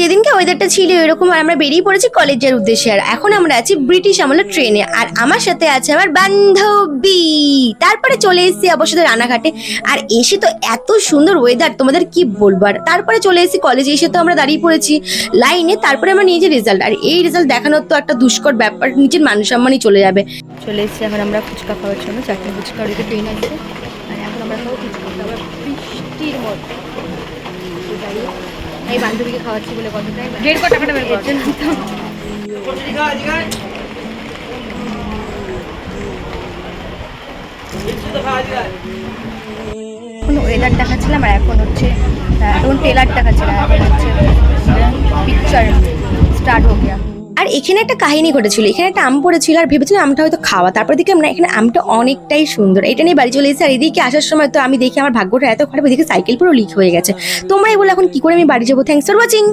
সেদিনকে ওয়েদারটা ছিল এরকম, আর আমরা বেরিয়ে পড়েছি কলেজের উদ্দেশ্যে। আর এখন আমরা আছি ব্রিটিশ আমলের ট্রেনে, আর আমার সাথে আছে আমার বান্ধবী। তারপরে চলে এসেছি অবশ্য রানাঘাটে। আর এসে তো এত সুন্দর ওয়েদার, তোমাদের কি বলবো। আর তারপরে চলে এসেছি কলেজে, এসে তো আমরা দাঁড়িয়ে পড়েছি লাইনে। তারপরে আমার নিজে রেজাল্ট, আর এই রেজাল্ট দেখানোর তো একটা দুষ্কর ব্যাপার, নিজের মান সম্মানই চলে যাবে। চলে এসেছি এখন আমরা ফুচকা খাওয়ার জন্য, চারটে ফুচকা ওদিকে ট্রেন আছে। আর এখন আমরা খাবো ফুচকা, আবার বৃষ্টির মধ্যে। এই বান্ধবীকে খাওয়াচ্ছি বলে কতটাই 1.5 টাকাটা বের করছেন এখন ওয়েদার দেখাচ্ছিলাম, আর এখন হচ্ছে তখন ট্রেলার দেখাচ্ছিলাম, এখন হচ্ছে পিকচার স্টার্ট হয়ে গিয়া। আর এখানে একটা কাহিনী ঘটেছিল, এখানে একটা আম পড়েছিল, আর ভেবেছিলাম আমটা হয়তো খাওয়া। তারপর দেখলাম না, এখানে আমটা অনেকটাই সুন্দর। এটা নিয়ে বাড়ি চলে এসেছি। আর এদিকে আসার সময় তো আমি দেখি আমার ভাগ্যটা এত খারাপ, এদিকে সাইকেল পুরো লিক হয়ে গেছে। তোমরাই বলো এখন কি করে আমি বাড়ি যাবো। Thanks for watching.